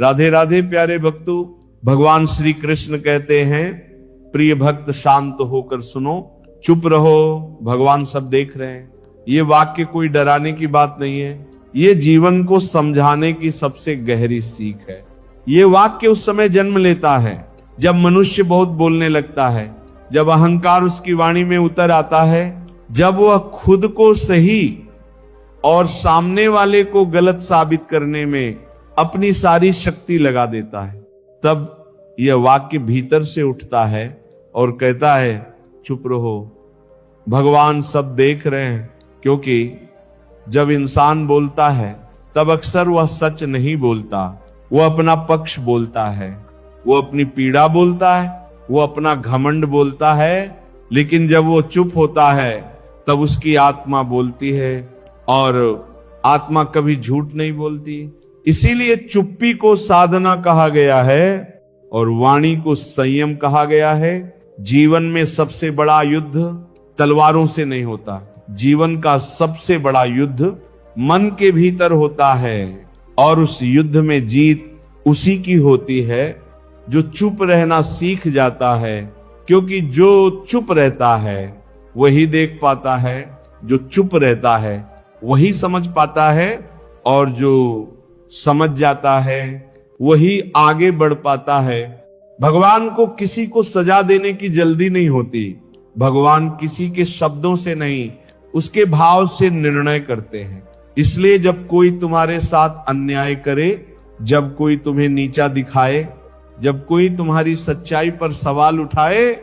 राधे राधे प्यारे भक्तों, भगवान श्री कृष्ण कहते हैं, प्रिय भक्त शांत होकर सुनो, चुप रहो, भगवान सब देख रहे हैं। ये वाक्य कोई डराने की बात नहीं है, ये जीवन को समझाने की सबसे गहरी सीख है। ये वाक्य उस समय जन्म लेता है जब मनुष्य बहुत बोलने लगता है, जब अहंकार उसकी वाणी में उतर आता है, जब वह खुद को सही और सामने वाले को गलत साबित करने में अपनी सारी शक्ति लगा देता है। तब यह वाक्य भीतर से उठता है और कहता है, चुप रहो, भगवान सब देख रहे हैं। क्योंकि जब इंसान बोलता है तब अक्सर वह सच नहीं बोलता, वह अपना पक्ष बोलता है, वो अपनी पीड़ा बोलता है, वो अपना घमंड बोलता है। लेकिन जब वो चुप होता है तब उसकी आत्मा बोलती है, और आत्मा कभी झूठ नहीं बोलती। इसीलिए चुप्पी को साधना कहा गया है और वाणी को संयम कहा गया है। जीवन में सबसे बड़ा युद्ध तलवारों से नहीं होता, जीवन का सबसे बड़ा युद्ध मन के भीतर होता है, और उस युद्ध में जीत उसी की होती है जो चुप रहना सीख जाता है। क्योंकि जो चुप रहता है वही देख पाता है, जो चुप रहता है वही समझ पाता है, और जो समझ जाता है वही आगे बढ़ पाता है। भगवान को किसी को सजा देने की जल्दी नहीं होती, भगवान किसी के शब्दों से नहीं, उसके भाव से निर्णय करते हैं। इसलिए जब कोई तुम्हारे साथ अन्याय करे, जब कोई तुम्हें नीचा दिखाए, जब कोई तुम्हारी सच्चाई पर सवाल उठाए,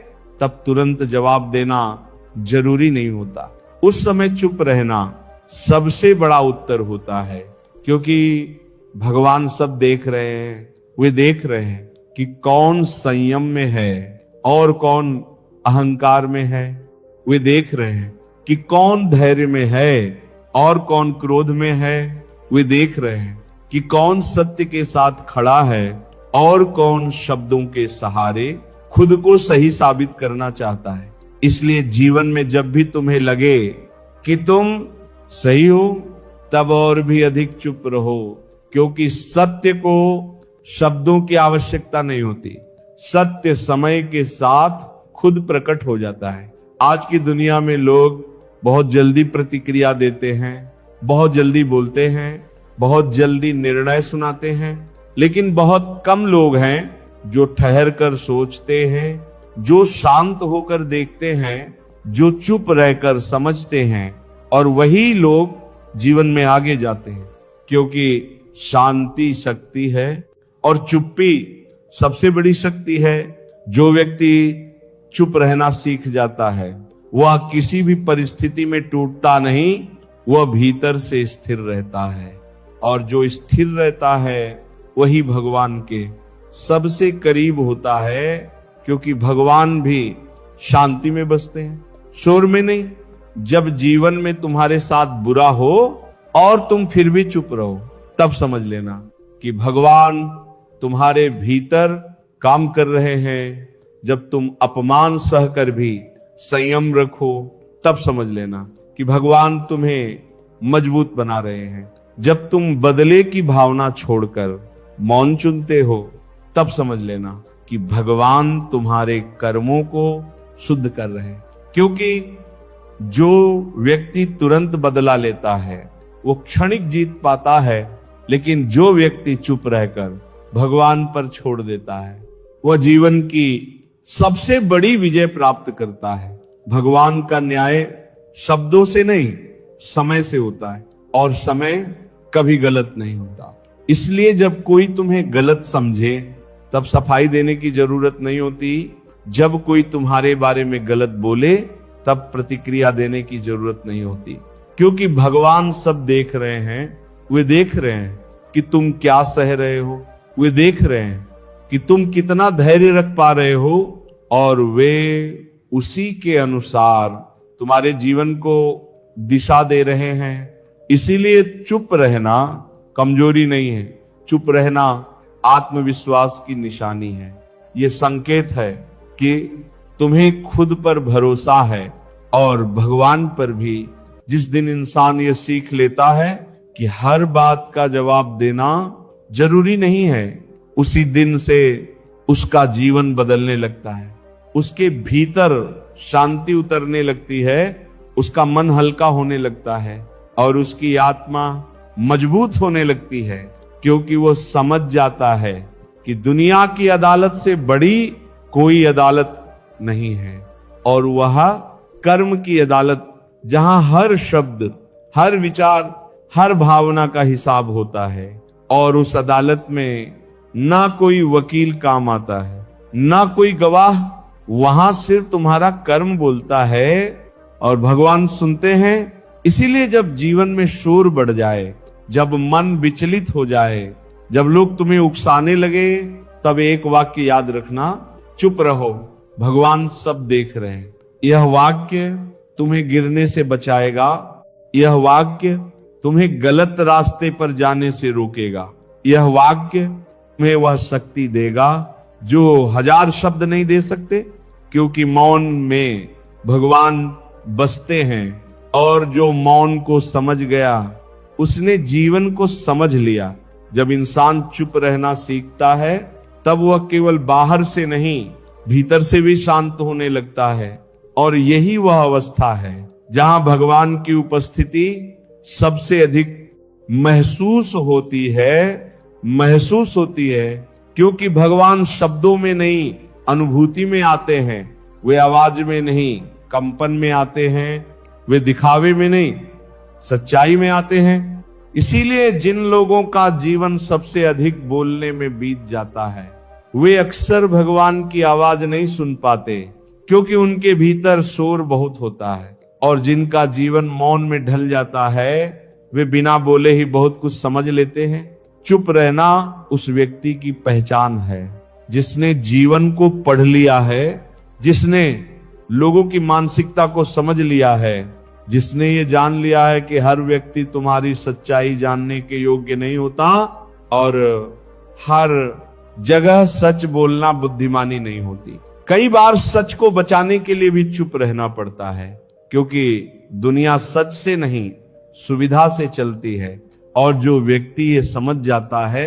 तब तुरंत जवाब देना जरूरी नहीं होता। उस समय चुप रहना सबसे बड़ा उत्तर होता है। क्योंकि भगवान सब देख रहे हैं, वे देख रहे हैं कि कौन संयम में है और कौन अहंकार में है। वे देख रहे हैं कि कौन धैर्य में है और कौन क्रोध में है। वे देख रहे हैं कि कौन सत्य के साथ खड़ा है और कौन शब्दों के सहारे खुद को सही साबित करना चाहता है। इसलिए जीवन में जब भी तुम्हें लगे कि तुम सही हो, तब और भी अधिक चुप रहो। क्योंकि सत्य को शब्दों की आवश्यकता नहीं होती, सत्य समय के साथ खुद प्रकट हो जाता है। आज की दुनिया में लोग बहुत जल्दी प्रतिक्रिया देते हैं, बहुत जल्दी बोलते हैं, बहुत जल्दी निर्णय सुनाते हैं, लेकिन बहुत कम लोग हैं जो ठहर कर सोचते हैं, जो शांत होकर देखते हैं, जो चुप रहकर समझते हैं, और वही लोग जीवन में आगे जाते हैं। क्योंकि शांति शक्ति है और चुप्पी सबसे बड़ी शक्ति है। जो व्यक्ति चुप रहना सीख जाता है वह किसी भी परिस्थिति में टूटता नहीं, वह भीतर से स्थिर रहता है, और जो स्थिर रहता है वही भगवान के सबसे करीब होता है। क्योंकि भगवान भी शांति में बसते हैं, शोर में नहीं। जब जीवन में तुम्हारे साथ बुरा हो और तुम फिर भी चुप रहो, तब समझ लेना कि भगवान तुम्हारे भीतर काम कर रहे हैं। जब तुम अपमान सहकर भी संयम रखो, तब समझ लेना कि भगवान तुम्हें मजबूत बना रहे हैं। जब तुम बदले की भावना छोड़कर मौन चुनते हो, तब समझ लेना कि भगवान तुम्हारे कर्मों को शुद्ध कर रहे हैं। क्योंकि जो व्यक्ति तुरंत बदला लेता है वो क्षणिक जीत पाता है, लेकिन जो व्यक्ति चुप रहकर भगवान पर छोड़ देता है वह जीवन की सबसे बड़ी विजय प्राप्त करता है। भगवान का न्याय शब्दों से नहीं, समय से होता है, और समय कभी गलत नहीं होता। इसलिए जब कोई तुम्हें गलत समझे तब सफाई देने की जरूरत नहीं होती। जब कोई तुम्हारे बारे में गलत बोले तब प्रतिक्रिया देने की जरूरत नहीं होती। क्योंकि भगवान सब देख रहे हैं, वे देख रहे हैं कि तुम क्या सह रहे हो, वे देख रहे हैं कि तुम कितना धैर्य रख पा रहे हो, और वे उसी के अनुसार तुम्हारे जीवन को दिशा दे रहे हैं। इसीलिए चुप रहना कमजोरी नहीं है, चुप रहना आत्मविश्वास की निशानी है। ये संकेत है कि तुम्हें खुद पर भरोसा है, और भगवान पर भी। जिस दिन इंसान ये सीख लेता है कि हर बात का जवाब देना जरूरी नहीं है, उसी दिन से उसका जीवन बदलने लगता है, उसके भीतर शांति उतरने लगती है, उसका मन हल्का होने लगता है और उसकी आत्मा मजबूत होने लगती है, क्योंकि वो समझ जाता है कि दुनिया की अदालत से बड़ी कोई अदालत नहीं है, और वह कर्म की अदालत, जहां हर शब्द, हर विचार, हर भावना का हिसाब होता है। और उस अदालत में ना कोई वकील काम आता है, ना कोई गवाह, वहां सिर्फ तुम्हारा कर्म बोलता है और भगवान सुनते हैं। इसीलिए जब जीवन में शोर बढ़ जाए, जब मन विचलित हो जाए, जब लोग तुम्हें उकसाने लगे, तब एक वाक्य याद रखना, चुप रहो, भगवान सब देख रहे हैं। यह वाक्य तुम्हें गिरने से बचाएगा, यह वाक्य तुम्हें गलत रास्ते पर जाने से रोकेगा, यह वाक्य तुम्हें वह शक्ति देगा जो 1000 शब्द नहीं दे सकते, क्योंकि मौन में भगवान बसते हैं। और जो मौन को समझ गया उसने जीवन को समझ लिया। जब इंसान चुप रहना सीखता है तब वह केवल बाहर से नहीं, भीतर से भी शांत होने लगता है। और यही वह अवस्था है जहां भगवान की उपस्थिति सबसे अधिक महसूस होती है, क्योंकि भगवान शब्दों में नहीं, अनुभूति में आते हैं। वे आवाज में नहीं, कंपन में आते हैं। वे दिखावे में नहीं, सच्चाई में आते हैं। इसीलिए जिन लोगों का जीवन सबसे अधिक बोलने में बीत जाता है, वे अक्सर भगवान की आवाज नहीं सुन पाते, क्योंकि उनके भीतर शोर बहुत होता है। और जिनका जीवन मौन में ढल जाता है, वे बिना बोले ही बहुत कुछ समझ लेते हैं। चुप रहना उस व्यक्ति की पहचान है जिसने जीवन को पढ़ लिया है, जिसने लोगों की मानसिकता को समझ लिया है, जिसने ये जान लिया है कि हर व्यक्ति तुम्हारी सच्चाई जानने के योग्य नहीं होता और हर जगह सच बोलना बुद्धिमानी नहीं होती। कई बार सच को बचाने के लिए भी चुप रहना पड़ता है, क्योंकि दुनिया सच से नहीं, सुविधा से चलती है। और जो व्यक्ति ये समझ जाता है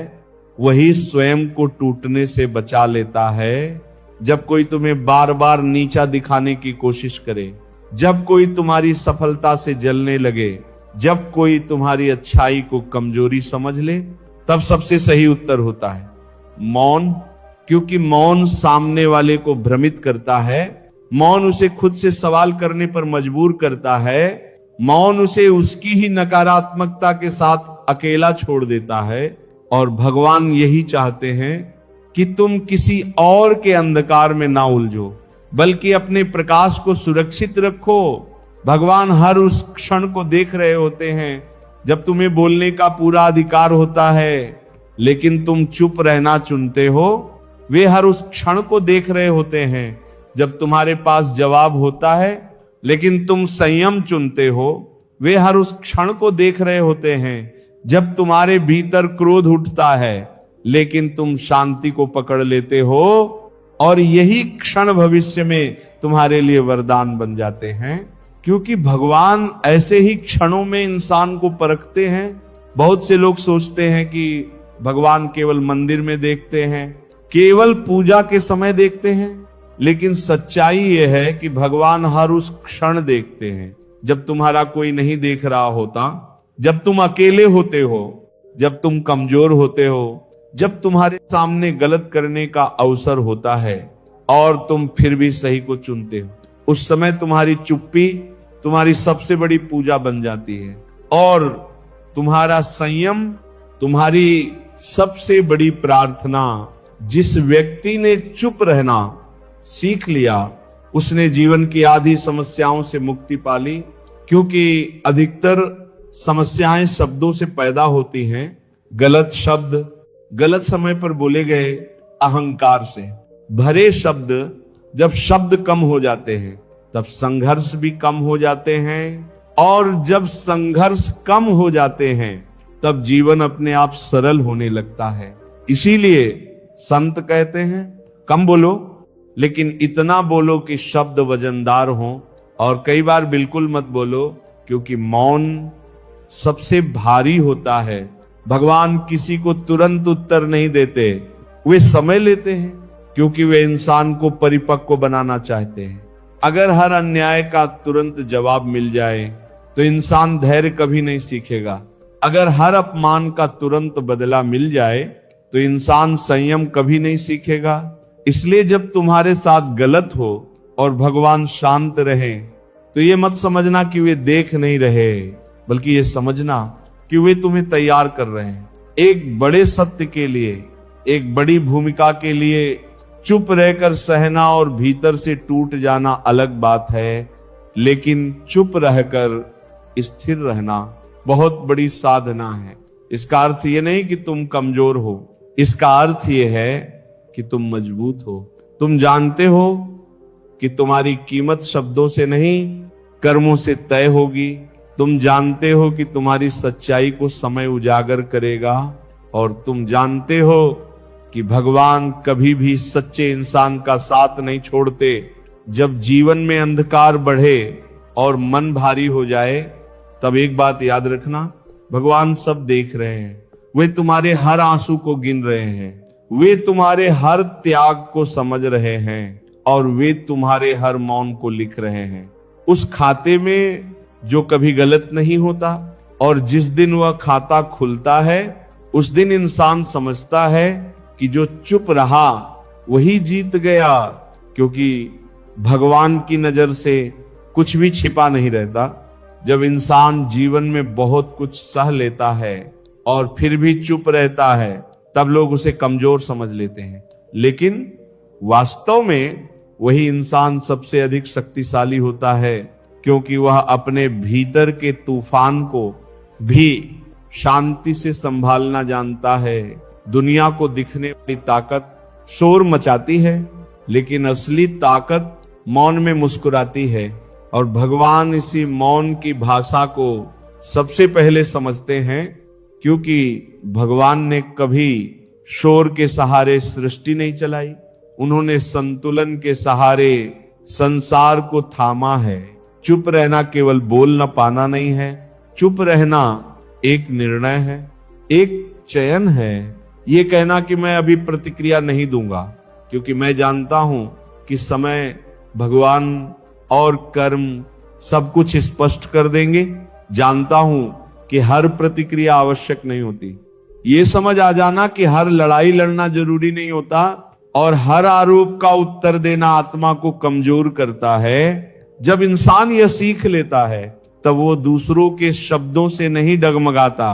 वही स्वयं को टूटने से बचा लेता है। जब कोई तुम्हें बार बार नीचा दिखाने की कोशिश करे, जब कोई तुम्हारी सफलता से जलने लगे, जब कोई तुम्हारी अच्छाई को कमजोरी समझ ले, तब सबसे सही उत्तर होता है मौन। क्योंकि मौन सामने वाले को भ्रमित करता है, मौन उसे खुद से सवाल करने पर मजबूर करता है, मौन उसे उसकी ही नकारात्मकता के साथ अकेला छोड़ देता है। और भगवान यही चाहते हैं कि तुम किसी और के अंधकार में ना उलझो, बल्कि अपने प्रकाश को सुरक्षित रखो। भगवान हर उस क्षण को देख रहे होते हैं जब तुम्हें बोलने का पूरा अधिकार होता है, लेकिन तुम चुप रहना चुनते हो। वे हर उस क्षण को देख रहे होते हैं जब तुम्हारे पास जवाब होता है, लेकिन तुम संयम चुनते हो। वे हर उस क्षण को देख रहे होते हैं जब तुम्हारे भीतर क्रोध उठता है, लेकिन तुम शांति को पकड़ लेते हो। और यही क्षण भविष्य में तुम्हारे लिए वरदान बन जाते हैं, क्योंकि भगवान ऐसे ही क्षणों में इंसान को परखते हैं। बहुत से लोग सोचते हैं कि भगवान केवल मंदिर में देखते हैं, केवल पूजा के समय देखते हैं, लेकिन सच्चाई यह है कि भगवान हर उस क्षण देखते हैं जब तुम्हारा कोई नहीं देख रहा होता, जब तुम अकेले होते हो, जब तुम कमजोर होते हो, जब तुम्हारे सामने गलत करने का अवसर होता है और तुम फिर भी सही को चुनते हो। उस समय तुम्हारी चुप्पी तुम्हारी सबसे बड़ी पूजा बन जाती है, और तुम्हारा संयम तुम्हारी सबसे बड़ी प्रार्थना। जिस व्यक्ति ने चुप रहना सीख लिया, उसने जीवन की आधी समस्याओं से मुक्ति पा ली, क्योंकि अधिकतर समस्याएं शब्दों से पैदा होती हैं। गलत शब्द गलत समय पर बोले गए, अहंकार से भरे शब्द, जब शब्द कम हो जाते हैं तब संघर्ष भी कम हो जाते हैं, और जब संघर्ष कम हो जाते हैं तब जीवन अपने आप सरल होने लगता है। इसीलिए संत कहते हैं कम बोलो, लेकिन इतना बोलो कि शब्द वजनदार हो, और कई बार बिल्कुल मत बोलो, क्योंकि मौन सबसे भारी होता है। भगवान किसी को तुरंत उत्तर नहीं देते, वे समय लेते हैं क्योंकि वे इंसान को परिपक्व बनाना चाहते हैं। अगर हर अन्याय का तुरंत जवाब मिल जाए तो इंसान धैर्य कभी नहीं सीखेगा। अगर हर अपमान का तुरंत बदला मिल जाए तो इंसान संयम कभी नहीं सीखेगा। इसलिए जब तुम्हारे साथ गलत हो और भगवान शांत रहे तो ये मत समझना कि वे देख नहीं रहे, बल्कि ये समझना कि वे तुम्हें तैयार कर रहे हैं। एक बड़े सत्य के लिए, एक बड़ी भूमिका के लिए चुप रहकर सहना और भीतर से टूट जाना अलग बात है, लेकिन चुप रहकर स्थिर रहना बहुत बड़ी साधना है। इसका अर्थ ये नहीं कि तुम कमजोर हो, इसका अर्थ ये है कि तुम मजबूत हो। तुम जानते हो कि तुम्हारी कीमत शब्दों से नहीं, कर्मों से तय होगी। तुम जानते हो कि तुम्हारी सच्चाई को समय उजागर करेगा, और तुम जानते हो कि भगवान कभी भी सच्चे इंसान का साथ नहीं छोड़ते। जब जीवन में अंधकार बढ़े और मन भारी हो जाए, तब एक बात याद रखना, भगवान सब देख रहे हैं। वे तुम्हारे हर आंसू को गिन रहे हैं, वे तुम्हारे हर त्याग को समझ रहे हैं, और वे तुम्हारे हर मौन को लिख रहे हैं। उस खाते में जो कभी गलत नहीं होता, और जिस दिन वह खाता खुलता है उस दिन इंसान समझता है कि जो चुप रहा वही जीत गया, क्योंकि भगवान की नजर से कुछ भी छिपा नहीं रहता। जब इंसान जीवन में बहुत कुछ सह लेता है और फिर भी चुप रहता है, तब लोग उसे कमजोर समझ लेते हैं, लेकिन वास्तव में वही इंसान सबसे अधिक शक्तिशाली होता है, क्योंकि वह अपने भीतर के तूफान को भी शांति से संभालना जानता है। दुनिया को दिखने वाली ताकत शोर मचाती है, लेकिन असली ताकत मौन में मुस्कुराती है, और भगवान इसी मौन की भाषा को सबसे पहले समझते हैं, क्योंकि भगवान ने कभी शोर के सहारे सृष्टि नहीं चलाई। उन्होंने संतुलन के सहारे संसार को थामा है। चुप रहना केवल बोल न पाना नहीं है, चुप रहना एक निर्णय है, एक चयन है। ये कहना कि मैं अभी प्रतिक्रिया नहीं दूंगा, क्योंकि मैं जानता हूं कि समय, भगवान और कर्म सब कुछ स्पष्ट कर देंगे। जानता हूं कि हर प्रतिक्रिया आवश्यक नहीं होती। ये समझ आ जाना कि हर लड़ाई लड़ना जरूरी नहीं होता, और हर आरोप का उत्तर देना आत्मा को कमजोर करता है। जब इंसान यह सीख लेता है, तब वो दूसरों के शब्दों से नहीं डगमगाता,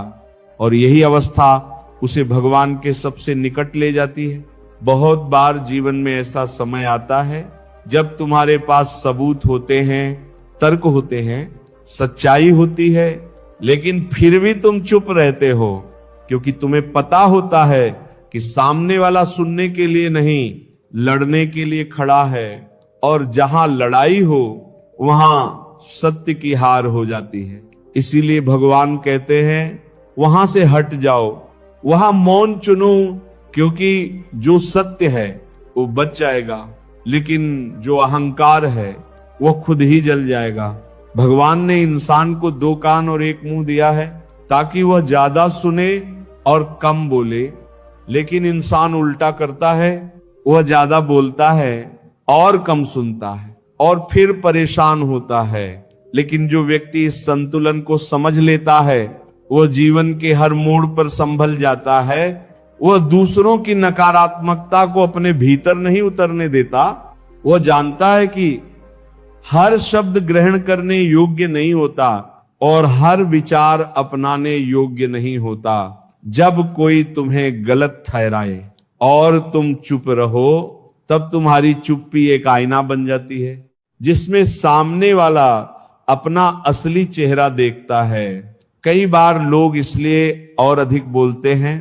और यही अवस्था उसे भगवान के सबसे निकट ले जाती है। बहुत बार जीवन में ऐसा समय आता है जब तुम्हारे पास सबूत होते हैं, तर्क होते हैं, सच्चाई होती है, लेकिन फिर भी तुम चुप रहते हो, क्योंकि तुम्हें पता होता है कि सामने वाला सुनने के लिए नहीं, लड़ने के लिए खड़ा है, और जहां लड़ाई हो वहां सत्य की हार हो जाती है। इसीलिए भगवान कहते हैं, वहां से हट जाओ, वहां मौन चुनो, क्योंकि जो सत्य है वो बच जाएगा, लेकिन जो अहंकार है वो खुद ही जल जाएगा। भगवान ने इंसान को 2 कान और 1 मुंह दिया है ताकि वह ज्यादा सुने और कम बोले, लेकिन इंसान उल्टा करता है, वह ज्यादा बोलता है और कम सुनता है, और फिर परेशान होता है। लेकिन जो व्यक्ति इस संतुलन को समझ लेता है, वह जीवन के हर मोड़ पर संभल जाता है। वह दूसरों की नकारात्मकता को अपने भीतर नहीं उतरने देता। वह जानता है कि हर शब्द ग्रहण करने योग्य नहीं होता, और हर विचार अपनाने योग्य नहीं होता। जब कोई तुम्हें गलत ठहराए और तुम चुप रहो, तब तुम्हारी चुप्पी एक आईना बन जाती है, जिसमें सामने वाला अपना असली चेहरा देखता है। कई बार लोग इसलिए और अधिक बोलते हैं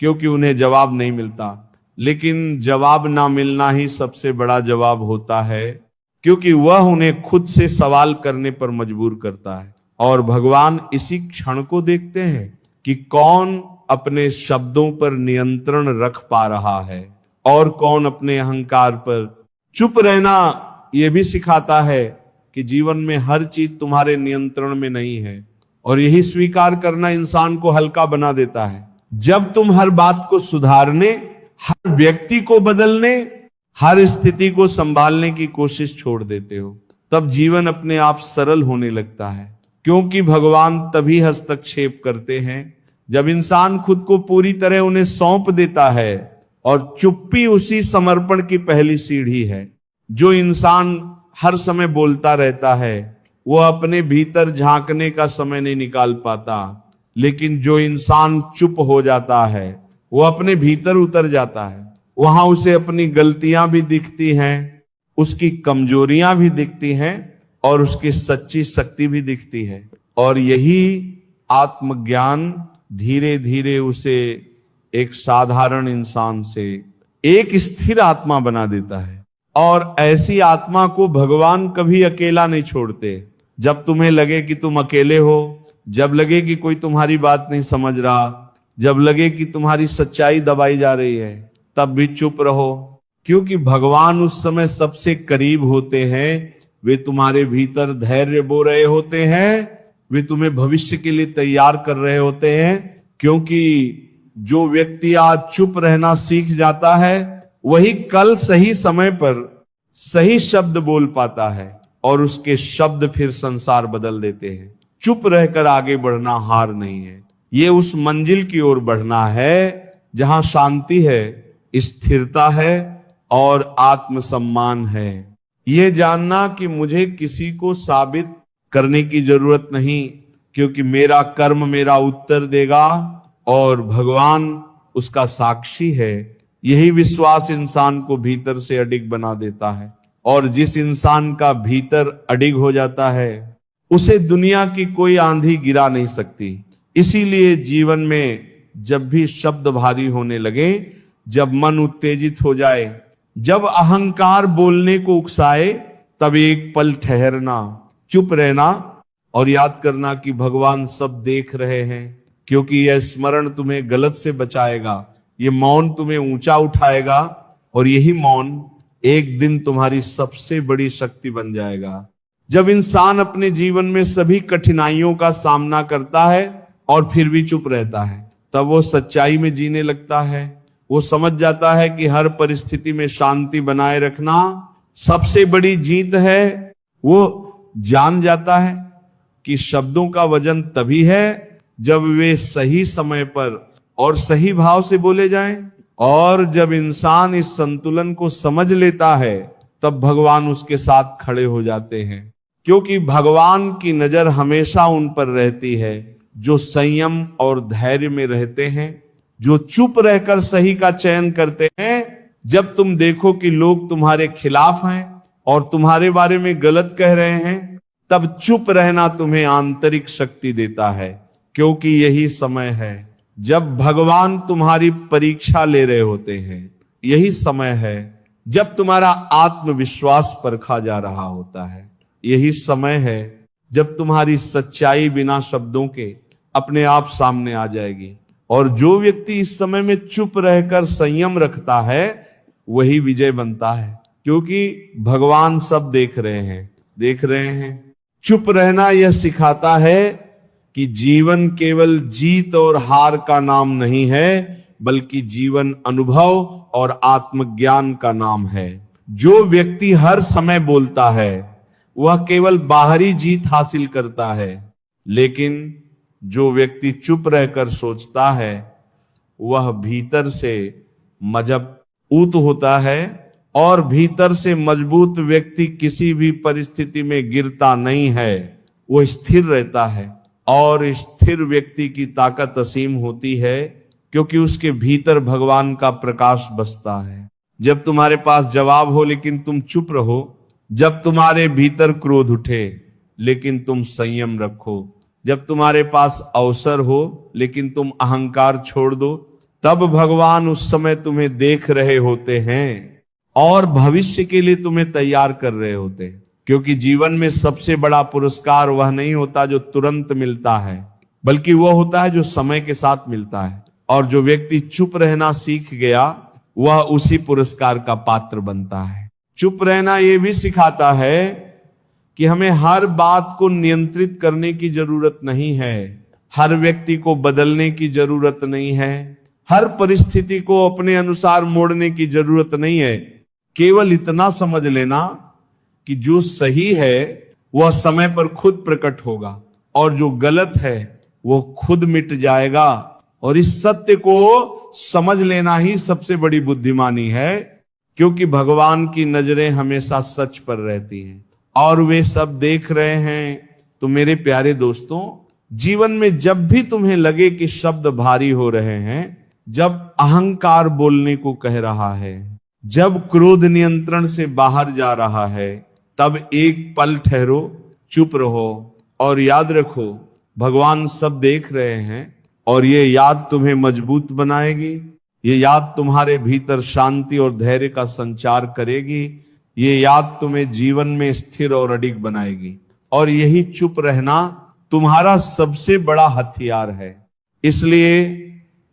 क्योंकि उन्हें जवाब नहीं मिलता, लेकिन जवाब ना मिलना ही सबसे बड़ा जवाब होता है, क्योंकि वह उन्हें खुद से सवाल करने पर मजबूर करता है। और भगवान इसी क्षण को देखते हैं कि कौन अपने शब्दों पर नियंत्रण रख पा रहा है और कौन अपने अहंकार पर। चुप रहना यह भी सिखाता है कि जीवन में हर चीज तुम्हारे नियंत्रण में नहीं है, और यही स्वीकार करना इंसान को हल्का बना देता है। जब तुम हर बात को सुधारने हर व्यक्ति को बदलने, हर स्थिति को संभालने की कोशिश छोड़ देते हो, तब जीवन अपने आप सरल होने लगता है। क्योंकि भगवान तभी हस्तक्षेप करते हैं जब इंसान खुद को पूरी तरह उन्हें सौंप देता है, और चुप्पी उसी समर्पण की पहली सीढ़ी है। जो इंसान हर समय बोलता रहता है वो अपने भीतर झांकने का समय नहीं निकाल पाता, लेकिन जो इंसान चुप हो जाता है वो अपने भीतर उतर जाता है। वहां उसे अपनी गलतियां भी दिखती हैं, उसकी कमजोरियां भी दिखती हैं, और उसकी सच्ची शक्ति भी दिखती है। और यही आत्मज्ञान धीरे धीरे उसे एक साधारण इंसान से एक स्थिर आत्मा बना देता है। और ऐसी आत्मा को भगवान कभी अकेला नहीं छोड़ते। जब तुम्हें लगे कि तुम अकेले हो, जब लगे कि कोई तुम्हारी बात नहीं समझ रहा, जब लगे कि तुम्हारी सच्चाई दबाई जा रही है, तब भी चुप रहो, क्योंकि भगवान उस समय सबसे करीब होते हैं। वे तुम्हारे भीतर धैर्य बो रहे होते हैं, वे तुम्हें भविष्य के लिए तैयार कर रहे होते हैं। क्योंकि जो व्यक्ति आज चुप रहना सीख जाता है वही कल सही समय पर सही शब्द बोल पाता है, और उसके शब्द फिर संसार बदल देते हैं। चुप रहकर आगे बढ़ना हार नहीं है, ये उस मंजिल की ओर बढ़ना है जहां शांति है, स्थिरता है और आत्मसम्मान है। ये जानना कि मुझे किसी को साबित करने की जरूरत नहीं, क्योंकि मेरा कर्म मेरा उत्तर देगा और भगवान उसका साक्षी है। यही विश्वास इंसान को भीतर से अडिग बना देता है, और जिस इंसान का भीतर अडिग हो जाता है उसे दुनिया की कोई आंधी गिरा नहीं सकती। इसीलिए जीवन में जब भी शब्द भारी होने लगे, जब मन उत्तेजित हो जाए, जब अहंकार बोलने को उकसाए, तब एक पल ठहरना, चुप रहना और याद करना कि भगवान सब देख रहे हैं। क्योंकि यह स्मरण तुम्हें गलत से बचाएगा, ये मौन तुम्हें ऊंचा उठाएगा, और यही मौन एक दिन तुम्हारी सबसे बड़ी शक्ति बन जाएगा। जब इंसान अपने जीवन में सभी कठिनाइयों का सामना करता है और फिर भी चुप रहता है, तब वो सच्चाई में जीने लगता है। वो समझ जाता है कि हर परिस्थिति में शांति बनाए रखना सबसे बड़ी जीत है। वो जान जाता है कि शब्दों का वजन तभी है जब वे सही समय पर और सही भाव से बोले जाएं। और जब इंसान इस संतुलन को समझ लेता है, तब भगवान उसके साथ खड़े हो जाते हैं। क्योंकि भगवान की नजर हमेशा उन पर रहती है जो संयम और धैर्य में रहते हैं, जो चुप रहकर सही का चयन करते हैं। जब तुम देखो कि लोग तुम्हारे खिलाफ हैं और तुम्हारे बारे में गलत कह रहे हैं, तब चुप रहना तुम्हें आंतरिक शक्ति देता है। क्योंकि यही समय है जब भगवान तुम्हारी परीक्षा ले रहे होते हैं। यही समय है जब तुम्हारा आत्मविश्वास परखा जा रहा होता है। यही समय है जब तुम्हारी सच्चाई बिना शब्दों के अपने आप सामने आ जाएगी। और जो व्यक्ति इस समय में चुप रहकर संयम रखता है वही विजय बनता है, क्योंकि भगवान सब देख रहे हैं। चुप रहना यह सिखाता है कि जीवन केवल जीत और हार का नाम नहीं है, बल्कि जीवन अनुभव और आत्मज्ञान का नाम है। जो व्यक्ति हर समय बोलता है वह केवल बाहरी जीत हासिल करता है, लेकिन जो व्यक्ति चुप रहकर सोचता है वह भीतर से मजबूत होता है। और भीतर से मजबूत व्यक्ति किसी भी परिस्थिति में गिरता नहीं है, वो स्थिर रहता है। और स्थिर व्यक्ति की ताकत असीम होती है, क्योंकि उसके भीतर भगवान का प्रकाश बसता है। जब तुम्हारे पास जवाब हो लेकिन तुम चुप रहो, जब तुम्हारे भीतर क्रोध उठे लेकिन तुम संयम रखो, जब तुम्हारे पास अवसर हो लेकिन तुम अहंकार छोड़ दो, तब भगवान उस समय तुम्हें देख रहे होते हैं और भविष्य के लिए तुम्हें तैयार कर रहे होते हैं। क्योंकि जीवन में सबसे बड़ा पुरस्कार वह नहीं होता जो तुरंत मिलता है, बल्कि वह होता है जो समय के साथ मिलता है। और जो व्यक्ति चुप रहना सीख गया वह उसी पुरस्कार का पात्र बनता है। चुप रहना यह भी सिखाता है कि हमें हर बात को नियंत्रित करने की जरूरत नहीं है, हर व्यक्ति को बदलने की जरूरत नहीं है, हर परिस्थिति को अपने अनुसार मोड़ने की जरूरत नहीं है। केवल इतना समझ लेना कि जो सही है वह समय पर खुद प्रकट होगा और जो गलत है वो खुद मिट जाएगा। और इस सत्य को समझ लेना ही सबसे बड़ी बुद्धिमानी है, क्योंकि भगवान की नजरें हमेशा सच पर रहती हैं और वे सब देख रहे हैं। तो मेरे प्यारे दोस्तों, जीवन में जब भी तुम्हें लगे कि शब्द भारी हो रहे हैं, जब अहंकार बोलने को कह रहा है, जब क्रोध नियंत्रण से बाहर जा रहा है, तब एक पल ठहरो, चुप रहो और याद रखो भगवान सब देख रहे हैं। और ये याद तुम्हें मजबूत बनाएगी, ये याद तुम्हारे भीतर शांति और धैर्य का संचार करेगी, ये याद तुम्हें जीवन में स्थिर और अडिग बनाएगी। और यही चुप रहना तुम्हारा सबसे बड़ा हथियार है। इसलिए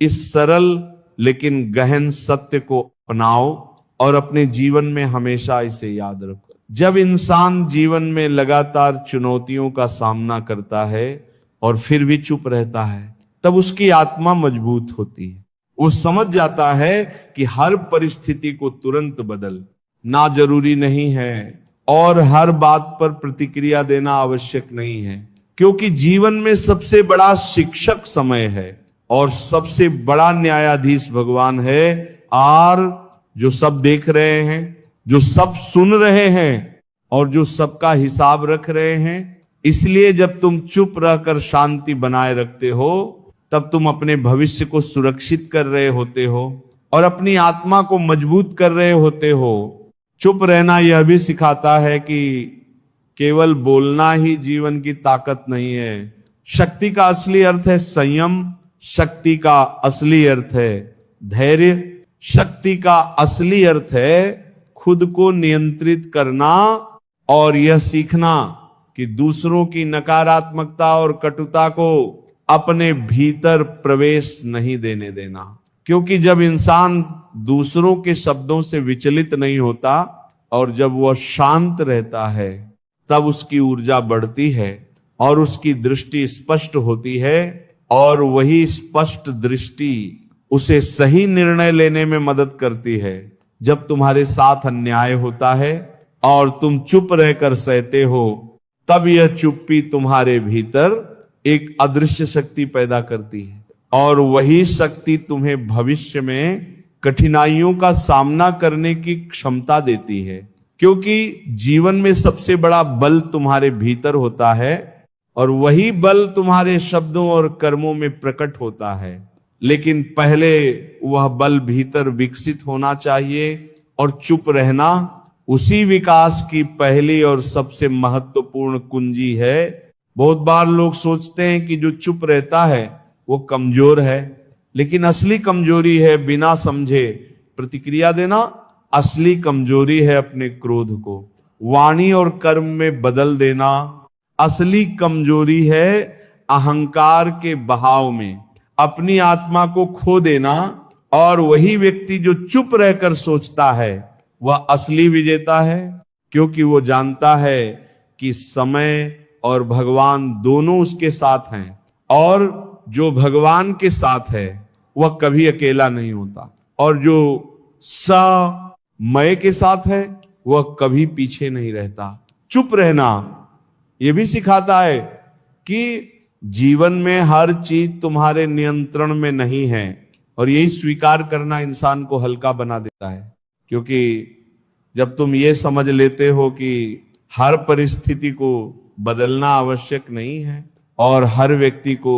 इस सरल लेकिन गहन सत्य को अपनाओ और अपने जीवन में हमेशा इसे याद रखो। जब इंसान जीवन में लगातार चुनौतियों का सामना करता है और फिर भी चुप रहता है, तब उसकी आत्मा मजबूत होती है। वो समझ जाता है कि हर परिस्थिति को तुरंत बदलना जरूरी नहीं है और हर बात पर प्रतिक्रिया देना आवश्यक नहीं है, क्योंकि जीवन में सबसे बड़ा शिक्षक समय है और सबसे बड़ा न्यायाधीश भगवान है। और जो सब देख रहे हैं, जो सब सुन रहे हैं और जो सबका हिसाब रख रहे हैं। इसलिए जब तुम चुप रहकर शांति बनाए रखते हो, तब तुम अपने भविष्य को सुरक्षित कर रहे होते हो और अपनी आत्मा को मजबूत कर रहे होते हो। चुप रहना यह भी सिखाता है कि केवल बोलना ही जीवन की ताकत नहीं है। शक्ति का असली अर्थ है संयम, शक्ति का असली अर्थ है धैर्य, शक्ति का असली अर्थ है खुद को नियंत्रित करना और यह सीखना कि दूसरों की नकारात्मकता और कटुता को अपने भीतर प्रवेश नहीं देने देना। क्योंकि जब इंसान दूसरों के शब्दों से विचलित नहीं होता और जब वह शांत रहता है, तब उसकी ऊर्जा बढ़ती है और उसकी दृष्टि स्पष्ट होती है और वही स्पष्ट दृष्टि उसे सही निर्णय लेने में मदद करती है। जब तुम्हारे साथ अन्याय होता है और तुम चुप रहकर सहते हो, तब यह चुप्पी तुम्हारे भीतर एक अदृश्य शक्ति पैदा करती है और वही शक्ति तुम्हें भविष्य में कठिनाइयों का सामना करने की क्षमता देती है। क्योंकि जीवन में सबसे बड़ा बल तुम्हारे भीतर होता है और वही बल तुम्हारे शब्दों और कर्मों में प्रकट होता है। लेकिन पहले वह बल भीतर विकसित होना चाहिए और चुप रहना उसी विकास की पहली और सबसे महत्वपूर्ण कुंजी है। बहुत बार लोग सोचते हैं कि जो चुप रहता है वो कमजोर है, लेकिन असली कमजोरी है बिना समझे प्रतिक्रिया देना। असली कमजोरी है अपने क्रोध को वाणी और कर्म में बदल देना। असली कमजोरी है अहंकार के बहाव में अपनी आत्मा को खो देना। और वही व्यक्ति जो चुप रहकर सोचता है वह असली विजेता है, क्योंकि वो जानता है कि समय और भगवान दोनों उसके साथ हैं और जो भगवान के साथ है वह कभी अकेला नहीं होता और जो समय के साथ है वह कभी पीछे नहीं रहता। चुप रहना यह भी सिखाता है कि जीवन में हर चीज तुम्हारे नियंत्रण में नहीं है और यही स्वीकार करना इंसान को हल्का बना देता है। क्योंकि जब तुम ये समझ लेते हो कि हर परिस्थिति को बदलना आवश्यक नहीं है और हर व्यक्ति को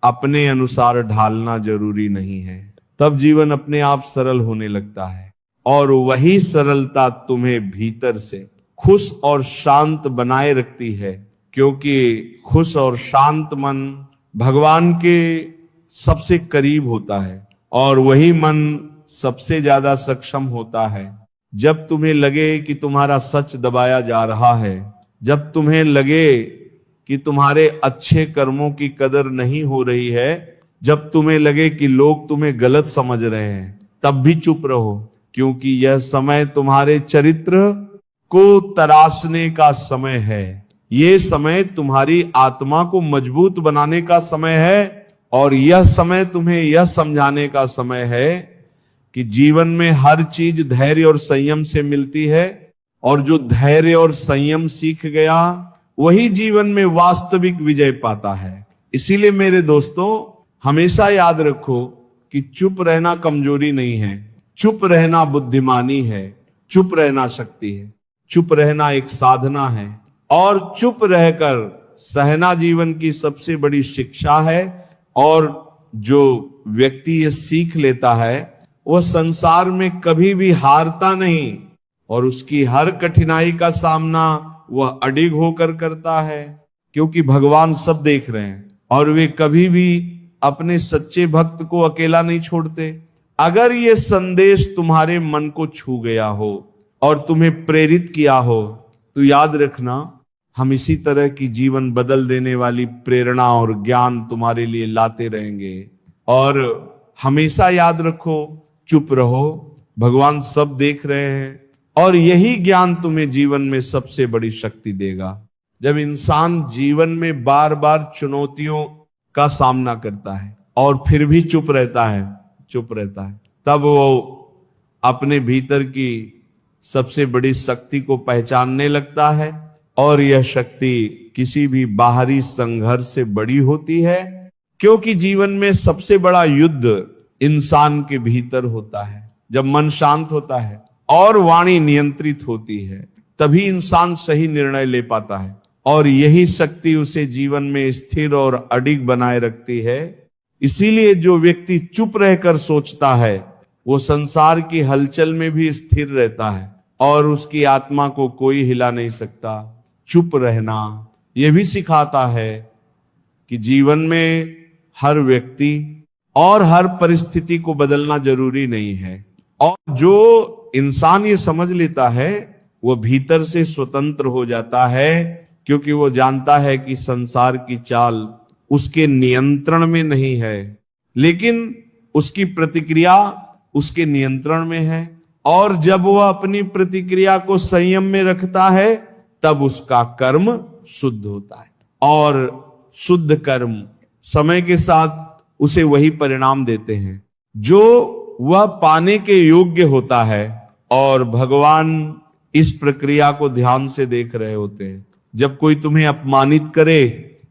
अपने अनुसार ढालना जरूरी नहीं है, तब जीवन अपने आप सरल होने लगता है और वही सरलता तुम्हें भीतर से खुश और शांत बनाए रखती है। क्योंकि खुश और शांत मन भगवान के सबसे करीब होता है और वही मन सबसे ज्यादा सक्षम होता है। जब तुम्हें लगे कि तुम्हारा सच दबाया जा रहा है, जब तुम्हें लगे कि तुम्हारे अच्छे कर्मों की कदर नहीं हो रही है, जब तुम्हें लगे कि लोग तुम्हें गलत समझ रहे हैं, तब भी चुप रहो। क्योंकि यह समय तुम्हारे चरित्र को तराशने का समय है। ये समय तुम्हारी आत्मा को मजबूत बनाने का समय है और यह समय तुम्हें यह समझाने का समय है कि जीवन में हर चीज धैर्य और संयम से मिलती है, और जो धैर्य और संयम सीख गया वही जीवन में वास्तविक विजय पाता है। इसीलिए मेरे दोस्तों, हमेशा याद रखो कि चुप रहना कमजोरी नहीं है, चुप रहना बुद्धिमानी है, चुप रहना शक्ति है, चुप रहना एक साधना है, और चुप रहकर सहना जीवन की सबसे बड़ी शिक्षा है। और जो व्यक्ति ये सीख लेता है वह संसार में कभी भी हारता नहीं, और उसकी हर कठिनाई का सामना वह अडिग होकर करता है, क्योंकि भगवान सब देख रहे हैं और वे कभी भी अपने सच्चे भक्त को अकेला नहीं छोड़ते। अगर ये संदेश तुम्हारे मन को छू गया हो और तुम्हें प्रेरित किया हो तो याद रखना, हम इसी तरह की जीवन बदल देने वाली प्रेरणा और ज्ञान तुम्हारे लिए लाते रहेंगे। और हमेशा याद रखो, चुप रहो, भगवान सब देख रहे हैं, और यही ज्ञान तुम्हें जीवन में सबसे बड़ी शक्ति देगा। जब इंसान जीवन में बार बार चुनौतियों का सामना करता है और फिर भी चुप रहता है, तब वो अपने भीतर की सबसे बड़ी शक्ति को पहचानने लगता है, और यह शक्ति किसी भी बाहरी संघर्ष से बड़ी होती है, क्योंकि जीवन में सबसे बड़ा युद्ध इंसान के भीतर होता है। जब मन शांत होता है और वाणी नियंत्रित होती है, तभी इंसान सही निर्णय ले पाता है, और यही शक्ति उसे जीवन में स्थिर और अडिग बनाए रखती है। इसीलिए जो व्यक्ति चुप रहकर सोचता है वो संसार की हलचल में भी स्थिर रहता है, और उसकी आत्मा को कोई हिला नहीं सकता। चुप रहना यह भी सिखाता है कि जीवन में हर व्यक्ति और हर परिस्थिति को बदलना जरूरी नहीं है, और जो इंसान ये समझ लेता है वह भीतर से स्वतंत्र हो जाता है, क्योंकि वो जानता है कि संसार की चाल उसके नियंत्रण में नहीं है, लेकिन उसकी प्रतिक्रिया उसके नियंत्रण में है। और जब वह अपनी प्रतिक्रिया को संयम में रखता है तब उसका कर्म शुद्ध होता है, और शुद्ध कर्म समय के साथ उसे वही परिणाम देते हैं जो वह पाने के योग्य होता है। और भगवान इस प्रक्रिया को ध्यान से देख रहे होते हैं। जब कोई तुम्हें अपमानित करे,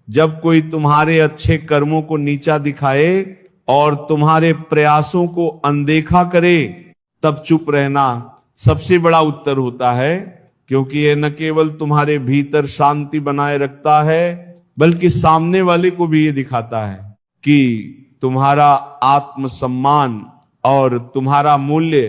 जब कोई तुम्हारे अच्छे कर्मों को नीचा दिखाए और तुम्हारे प्रयासों को अनदेखा करे, तब चुप रहना सबसे बड़ा उत्तर होता है, क्योंकि यह न केवल तुम्हारे भीतर शांति बनाए रखता है, बल्कि सामने वाले को भी ये दिखाता है कि तुम्हारा आत्मसम्मान और तुम्हारा मूल्य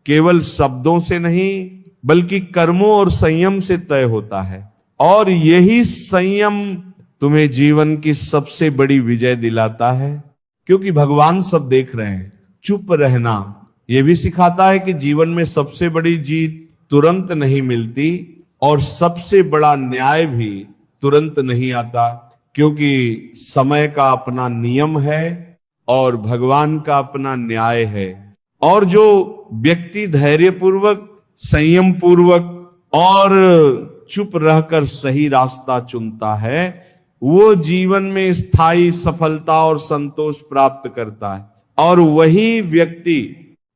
केवल शब्दों से नहीं बल्कि कर्मों और संयम से तय होता है। और यही संयम तुम्हें जीवन की सबसे बड़ी विजय दिलाता है, क्योंकि भगवान सब देख रहे हैं। चुप रहना यह भी सिखाता है कि जीवन में सबसे बड़ी जीत तुरंत नहीं मिलती, और सबसे बड़ा न्याय भी तुरंत नहीं आता, क्योंकि समय का अपना नियम है और भगवान का अपना न्याय है। और जो व्यक्ति धैर्यपूर्वक, संयम पूर्वक और चुप रहकर सही रास्ता चुनता है, वो जीवन में स्थायी सफलता और संतोष प्राप्त करता है, और वही व्यक्ति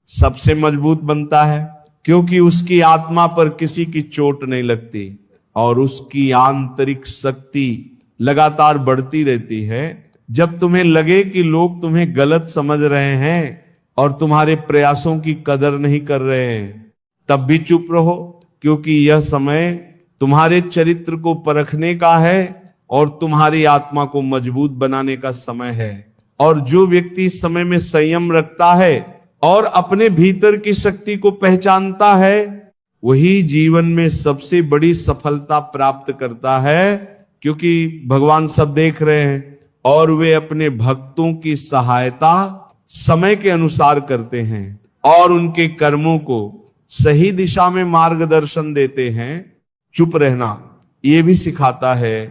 सबसे मजबूत बनता है, क्योंकि उसकी आत्मा पर किसी की चोट नहीं लगती और उसकी आंतरिक शक्ति लगातार बढ़ती रहती है। जब तुम्हें लगे कि लोग तुम्हें गलत समझ रहे हैं और तुम्हारे प्रयासों की कदर नहीं कर रहे हैं, तब भी चुप रहो, क्योंकि यह समय तुम्हारे चरित्र को परखने का है और तुम्हारी आत्मा को मजबूत बनाने का समय है। और जो व्यक्ति इस समय में संयम रखता है और अपने भीतर की शक्ति को पहचानता है, वही जीवन में सबसे बड़ी सफलता प्राप्त करता है, क्योंकि भगवान सब देख रहे हैं और वे अपने भक्तों की सहायता समय के अनुसार करते हैं और उनके कर्मों को सही दिशा में मार्गदर्शन देते हैं। चुप रहना ये भी सिखाता है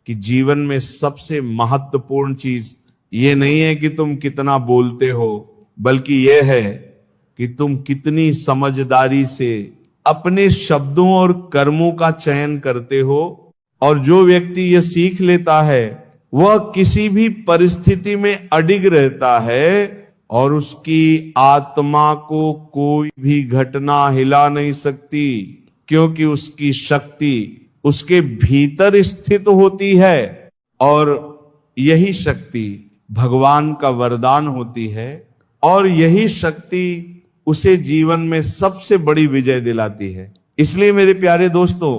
कि जीवन में सबसे महत्वपूर्ण चीज ये नहीं है कि तुम कितना बोलते हो, बल्कि यह है कि तुम कितनी समझदारी से अपने शब्दों और कर्मों का चयन करते हो। और जो व्यक्ति यह सीख लेता है वह किसी भी परिस्थिति में अडिग रहता है और उसकी आत्मा को कोई भी घटना हिला नहीं सकती, क्योंकि उसकी शक्ति उसके भीतर स्थित होती है और यही शक्ति भगवान का वरदान होती है और यही शक्ति उसे जीवन में सबसे बड़ी विजय दिलाती है। इसलिए मेरे प्यारे दोस्तों,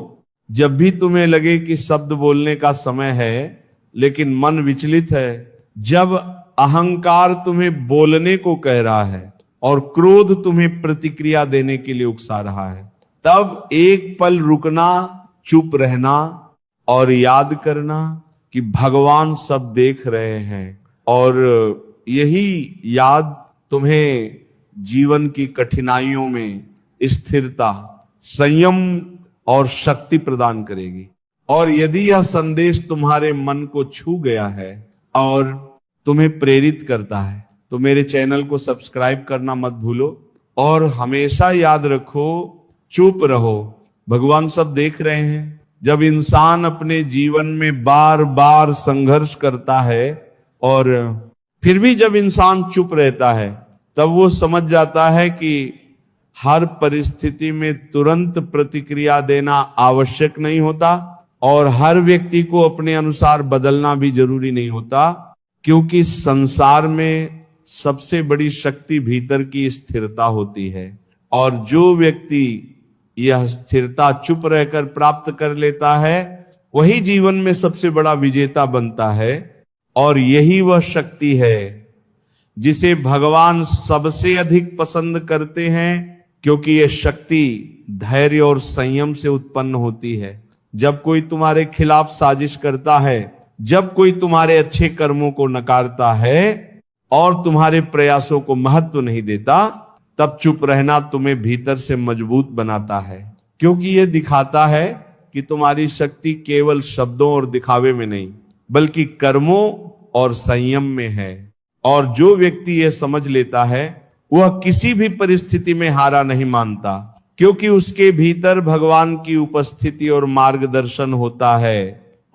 जब भी तुम्हें लगे कि शब्द बोलने का समय है लेकिन मन विचलित है, जब अहंकार तुम्हें बोलने को कह रहा है और क्रोध तुम्हें प्रतिक्रिया देने के लिए उकसा रहा है, तब एक पल रुकना, चुप रहना और याद करना कि भगवान सब देख रहे हैं और यही याद तुम्हें जीवन की कठिनाइयों में स्थिरता, संयम और शक्ति प्रदान करेगी। और यदि यह संदेश तुम्हारे मन को छू गया है और तुम्हें प्रेरित करता है तो मेरे चैनल को सब्सक्राइब करना मत भूलो और हमेशा याद रखो, चुप रहो, भगवान सब देख रहे हैं। जब इंसान अपने जीवन में बार बार संघर्ष करता है और फिर भी जब इंसान चुप रहता है, तब वो समझ जाता है कि हर परिस्थिति में तुरंत प्रतिक्रिया देना आवश्यक नहीं होता और हर व्यक्ति को अपने अनुसार बदलना भी जरूरी नहीं होता, क्योंकि संसार में सबसे बड़ी शक्ति भीतर की स्थिरता होती है और जो व्यक्ति यह स्थिरता चुप रहकर प्राप्त कर लेता है वही जीवन में सबसे बड़ा विजेता बनता है। और यही वह शक्ति है जिसे भगवान सबसे अधिक पसंद करते हैं, क्योंकि यह शक्ति धैर्य और संयम से उत्पन्न होती है। जब कोई तुम्हारे खिलाफ साजिश करता है, जब कोई तुम्हारे अच्छे कर्मों को नकारता है और तुम्हारे प्रयासों को महत्व नहीं देता, तब चुप रहना तुम्हें भीतर से मजबूत बनाता है, क्योंकि यह दिखाता है कि तुम्हारी शक्ति केवल शब्दों और दिखावे में नहीं बल्कि कर्मों और संयम में है। और जो व्यक्ति यह समझ लेता है वह किसी भी परिस्थिति में हारा नहीं मानता, क्योंकि उसके भीतर भगवान की उपस्थिति और मार्गदर्शन होता है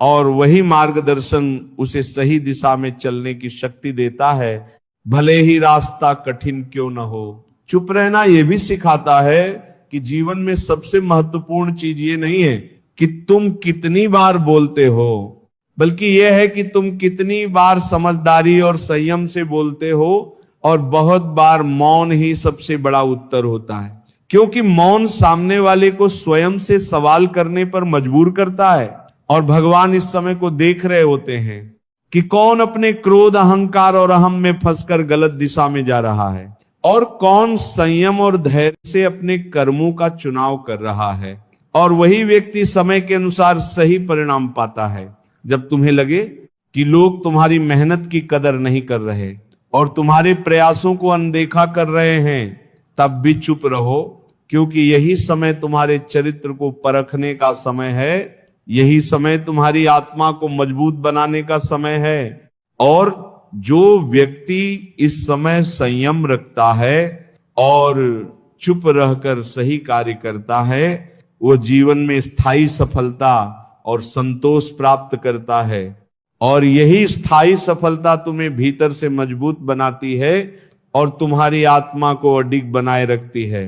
और वही मार्गदर्शन उसे सही दिशा में चलने की शक्ति देता है, भले ही रास्ता कठिन क्यों न हो। चुप रहना यह भी सिखाता है कि जीवन में सबसे महत्वपूर्ण चीज ये नहीं है कि तुम कितनी बार बोलते हो, बल्कि यह है कि तुम कितनी बार समझदारी और संयम से बोलते हो। और बहुत बार मौन ही सबसे बड़ा उत्तर होता है, क्योंकि मौन सामने वाले को स्वयं से सवाल करने पर मजबूर करता है और भगवान इस समय को देख रहे होते हैं कि कौन अपने क्रोध, अहंकार और अहम में फंसकर गलत दिशा में जा रहा है और कौन संयम और धैर्य से अपने कर्मों का चुनाव कर रहा है। और वही व्यक्ति समय के अनुसार सही परिणाम पाता है। जब तुम्हें लगे कि लोग तुम्हारी मेहनत की कदर नहीं कर रहे और तुम्हारे प्रयासों को अनदेखा कर रहे हैं, तब भी चुप रहो, क्योंकि यही समय तुम्हारे चरित्र को परखने का समय है, यही समय तुम्हारी आत्मा को मजबूत बनाने का समय है। और जो व्यक्ति इस समय संयम रखता है और चुप रहकर सही कार्य करता है, वो जीवन में स्थायी सफलता और संतोष प्राप्त करता है। और यही स्थायी सफलता तुम्हें भीतर से मजबूत बनाती है और तुम्हारी आत्मा को अडिग बनाए रखती है,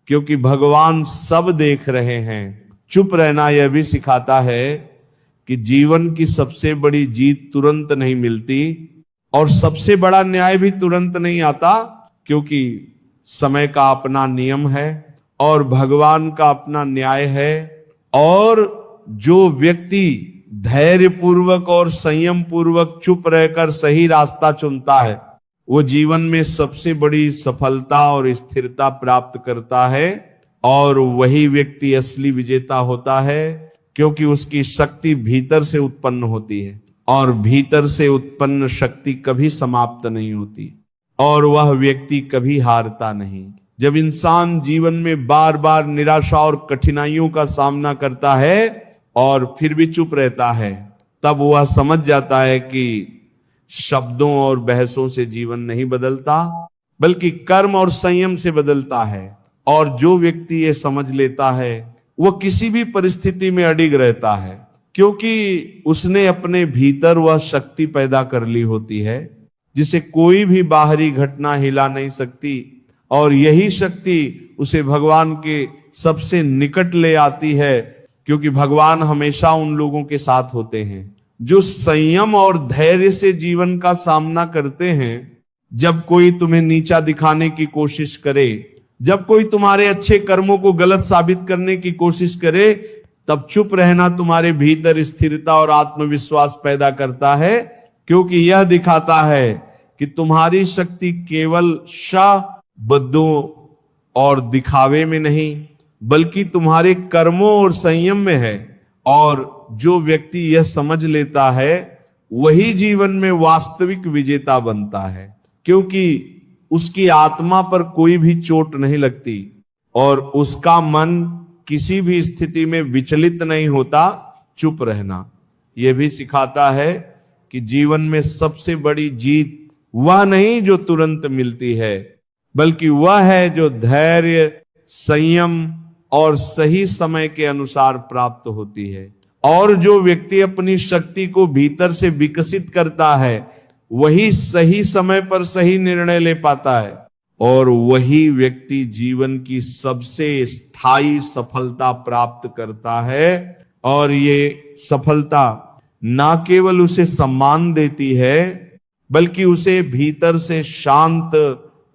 क्योंकि भगवान सब देख रहे हैं। चुप रहना यह भी सिखाता है कि जीवन की सबसे बड़ी जीत तुरंत नहीं मिलती और सबसे बड़ा न्याय भी तुरंत नहीं आता, क्योंकि समय का अपना नियम है और भगवान का अपना न्याय है। और जो व्यक्ति धैर्य पूर्वक और संयम पूर्वक चुप रहकर सही रास्ता चुनता है, वो जीवन में सबसे बड़ी सफलता और स्थिरता प्राप्त करता है और वही व्यक्ति असली विजेता होता है, क्योंकि उसकी शक्ति भीतर से उत्पन्न होती है और भीतर से उत्पन्न शक्ति कभी समाप्त नहीं होती और वह व्यक्ति कभी हारता नहीं। जब इंसान जीवन में बार बार निराशा और कठिनाइयों का सामना करता है और फिर भी चुप रहता है, तब वह समझ जाता है कि शब्दों और बहसों से जीवन नहीं बदलता, बल्कि कर्म और संयम से बदलता है। और जो व्यक्ति ये समझ लेता है, वह किसी भी परिस्थिति में अडिग रहता है, क्योंकि उसने अपने भीतर वह शक्ति पैदा कर ली होती है जिसे कोई भी बाहरी घटना हिला नहीं सकती, और यही शक्ति उसे भगवान के सबसे निकट ले आती है, क्योंकि भगवान हमेशा उन लोगों के साथ होते हैं जो संयम और धैर्य से जीवन का सामना करते हैं। जब कोई तुम्हें नीचा दिखाने की कोशिश करे, जब कोई तुम्हारे अच्छे कर्मों को गलत साबित करने की कोशिश करे, तब चुप रहना तुम्हारे भीतर स्थिरता और आत्मविश्वास पैदा करता है, क्योंकि यह दिखाता है कि तुम्हारी शक्ति केवल शब्दों और दिखावे में नहीं, बल्कि तुम्हारे कर्मों और संयम में है। और जो व्यक्ति यह समझ लेता है वही जीवन में वास्तविक विजेता बनता है, क्योंकि उसकी आत्मा पर कोई भी चोट नहीं लगती और उसका मन किसी भी स्थिति में विचलित नहीं होता। चुप रहना यह भी सिखाता है कि जीवन में सबसे बड़ी जीत वह नहीं जो तुरंत मिलती है, बल्कि वह है जो धैर्य, संयम और सही समय के अनुसार प्राप्त होती है। और जो व्यक्ति अपनी शक्ति को भीतर से विकसित करता है वही सही समय पर सही निर्णय ले पाता है, और वही व्यक्ति जीवन की सबसे स्थायी सफलता प्राप्त करता है। और ये सफलता ना केवल उसे सम्मान देती है, बल्कि उसे भीतर से शांत,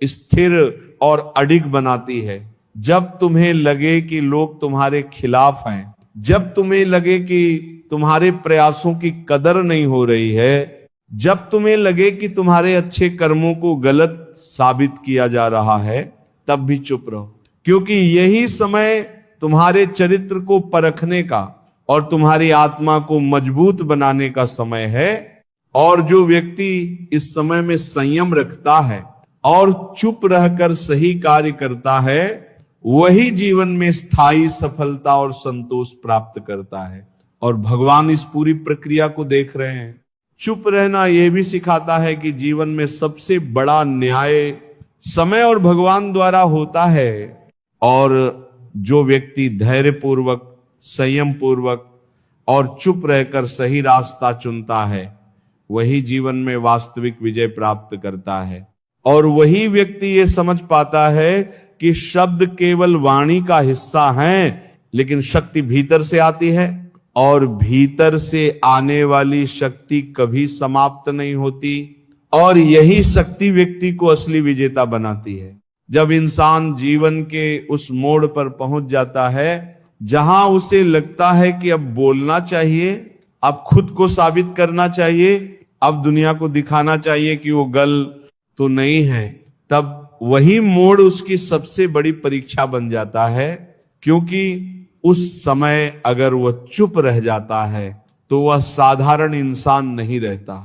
स्थिर और अडिग बनाती है। जब तुम्हें लगे कि लोग तुम्हारे खिलाफ हैं, जब तुम्हें लगे कि तुम्हारे प्रयासों की कदर नहीं हो रही है, जब तुम्हें लगे कि तुम्हारे अच्छे कर्मों को गलत साबित किया जा रहा है, तब भी चुप रहो, क्योंकि यही समय तुम्हारे चरित्र को परखने का और तुम्हारी आत्मा को मजबूत बनाने का समय है। और जो व्यक्ति इस समय में संयम रखता है और चुप रहकर सही कार्य करता है, वही जीवन में स्थायी सफलता और संतोष प्राप्त करता है। और भगवान इस पूरी प्रक्रिया को देख रहे हैं। चुप रहना यह भी सिखाता है कि जीवन में सबसे बड़ा न्याय समय और भगवान द्वारा होता है, और जो व्यक्ति धैर्य पूर्वक, संयम पूर्वक और चुप रहकर सही रास्ता चुनता है, वही जीवन में वास्तविक विजय प्राप्त करता है। और वही व्यक्ति ये समझ पाता है कि शब्द केवल वाणी का हिस्सा हैं, लेकिन शक्ति भीतर से आती है, और भीतर से आने वाली शक्ति कभी समाप्त नहीं होती। और यही शक्ति व्यक्ति को असली विजेता बनाती है। जब इंसान जीवन के उस मोड़ पर पहुंच जाता है जहां उसे लगता है कि अब बोलना चाहिए, अब खुद को साबित करना चाहिए, अब दुनिया को दिखाना चाहिए कि वो गल तो नहीं है, तब वही मोड़ उसकी सबसे बड़ी परीक्षा बन जाता है। क्योंकि उस समय अगर वह चुप रह जाता है तो वह साधारण इंसान नहीं रहता,